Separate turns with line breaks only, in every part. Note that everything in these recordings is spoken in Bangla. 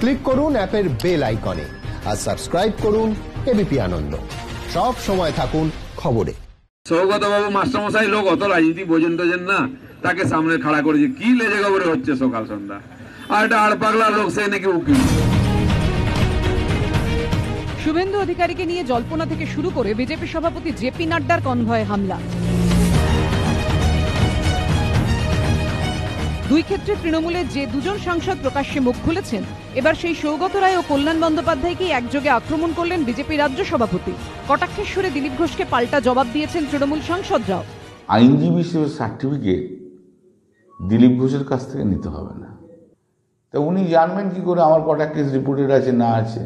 ক্লিক করুন অ্যাপের বেল আইকনে আর সাবস্ক্রাইব করুন এবিপি আনন্দ। সব সময় থাকুন খবরে।
সৌগত বাবু মাস্টারমশাই লোক অত রাজনীতি বোঝেন না, তাকে সামনে খাড়া করেছে, কি লেজে খবরে হচ্ছে সকাল সন্ধ্যা। আর একটা আড়পাগলা লোক, সে নাকি উকিল।
শুভেন্দু অধিকারীকে নিয়ে জল্পনা থেকে শুরু করে বিজেপি সভাপতি জেপি নাড্ডার কনভয়ে হামলা। দুই ক্ষেত্রে তৃণমূলের যে দুজন সাংসদ প্রকাশ্যে মুখ খুলেছেন, এবার সেই সৌগত রায় ও কল্যাণ বন্দ্যোপাধ্যায়কে একযোগে আক্রমণ করলেন বিজেপি রাজ্য সভাপতি। কটাক্ষের সুরে দিলীপ ঘোষকে পাল্টা জবাব দিয়েছেন তৃণমূল সাংসদরাও।
আইনজীবী হিসেবে সার্টিফিকেট দিলীপ ঘোষের কাছ থেকে নিতে হবে না। তা উনি জানবেন কি করে আমার কটা কেস রিপোর্টেড আছে না আছে?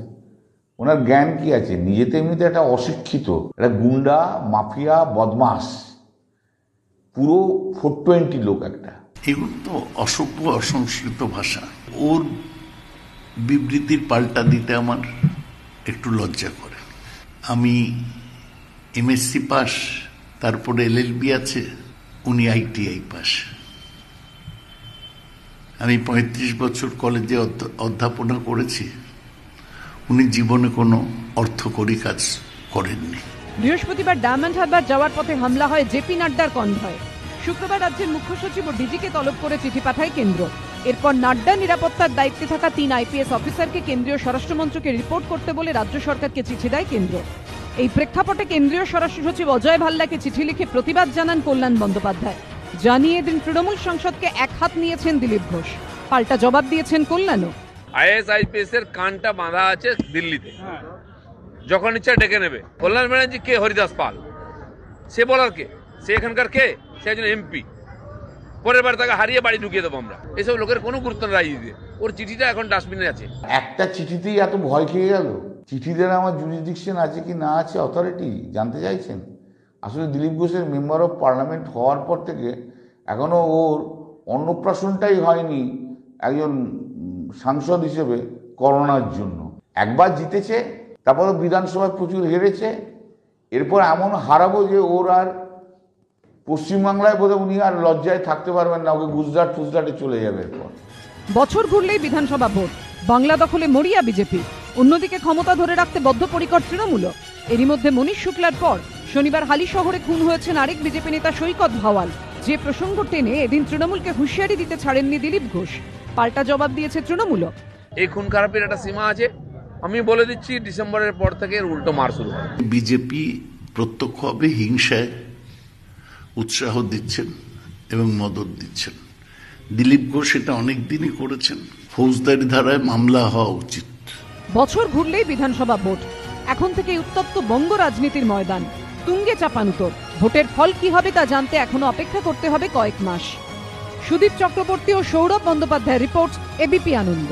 ওনার জ্ঞান কি আছে? নিজে তো এমনিতে একটা অশিক্ষিত, একটা গুন্ডা, মাফিয়া, বদমাস, পুরো 420 লোক একটা।
এগুলো তো অসভ্য অসংস্কৃত ভাষা। ওর বিবৃতির পাল্টা দিতে আমার একটু লজ্জা করে। আমি এমএসসি পাস, তারপরে এলএলবি আছে, উনি আইটিআই পাস। আমি 35 বছর কলেজে অধ্যাপনা করেছি, উনি জীবনে কোনো অর্থকরী কাজ করেননি।
বৃহস্পতিবার ডায়মন্ড হারবার যাওয়ার পথে হামলা হয় জেপি নাড্ডার কনভয়ে। শুক্রবার রাজ্যের মুখ্য সচিব ও ডিজিকে তলব করে চিঠি পাঠায় কেন্দ্র। এরপর নাড্ডা নিরাপত্তার দায়িত্বে থাকা 3 আইপিএস অফিসারকে কেন্দ্রীয় স্বরাষ্ট্রমন্ত্রকে রিপোর্ট করতে বলে রাজ্য সরকারকে চিঠি দেয় কেন্দ্র। এই প্রেক্ষাপটে কেন্দ্রীয় স্বরাষ্ট্র সচিব অজয় ভাল্লাকে চিঠি লিখে প্রতিবাদ জানান কল্যাণ বন্দ্যোপাধ্যায়। জানিয়ে দিন তৃণমূল সংসদকে এক হাত নিয়েছেন দিলীপ ঘোষ। পাল্টা জবাব দিয়েছেন কল্যাণও।
আইএস আইপিএস এর কানটা বাঁধা আছে দিল্লিতে, যখন ইচ্ছা ডেকে নেবে। কল্যাণ ব্যানার্জি কে? হরিদাস পাল। সে বলার কে? সে এখানকার কে? সে একজন এমপি। পরের বার তাকে হারিয়ে বাড়ি ঢুকিয়ে দেবো আমরা। এসব লোকের কোনো গুরুত্ব নাই। ওর চিঠিটা এখন ডাস্টবিনে আছে।
একটা চিঠিতেই এত ভয় খেয়ে গেল? চিঠিদের আমার জুরিসডিকশন আছে কি না আছে, অথরিটি জানতে চাইছেন? আসলে দিলীপ ঘোষের মেম্বার অফ পার্লামেন্ট হওয়ার পর থেকে এখনো ওর অন্নপ্রাশনটাই হয়নি একজন সাংসদ হিসেবে করোনার জন্য। একবার জিতেছে, তারপরে বিধানসভায় প্রচুর হেরেছে। এরপর এমন হারাবো যে ওর আর পশ্চিমবাংলায় বোধহয় উনি আর লজ্জায় থাকতে পারবেন না, ওকে গুজরাট ফুজরাটে চলে যাবে এরপর।
বছর ঘুরলেই বিধানসভা ভোট, বাংলা দখলে মরিয়া বিজেপি, অন্যদিকে ক্ষমতা ধরে রাখতে বদ্ধপরিকর তৃণমূল। এরই মধ্যে মনীষ শুক্লার পর শনিবার হালি শহরে খুন হয়েছেন আরেক বিজেপি নেতা সৈকত ভাওয়াল। যে প্রসঙ্গ টেনে এদিন তৃণমূলকে হুঁশিয়ারি দিতে ছাড়েননি দিলীপ ঘোষ। পাল্টা জবাব দিয়েছে তৃণমূল।
এই খুন খারাপের একটা সীমা আছে। আমি বলে দিচ্ছি, ডিসেম্বরের পর থেকে এর উল্টো মার শুরু হবে।
বিজেপি প্রত্যক্ষভাবে হিংসায় উৎসাহ দিচ্ছেন এবং মদত দিচ্ছেন। দিলীপ ঘোষ এটা অনেকদিনই করেছেন। ফৌজদারি ধারায় মামলা হওয়া উচিত।
বছর ঘুরলেই বিধানসভা ভোট, এখন থেকে উত্তপ্ত বঙ্গ রাজনীতির ময়দান। তুঙ্গে চাপানুতোর। ভোটের ফল কি হবে তা জানতে এখনো অপেক্ষা করতে হবে কয়েক মাস। সুদীপ চক্রবর্তী ও সৌরভ বন্দ্যোপাধ্যায়ের রিপোর্ট, এবিপি আনন্দ।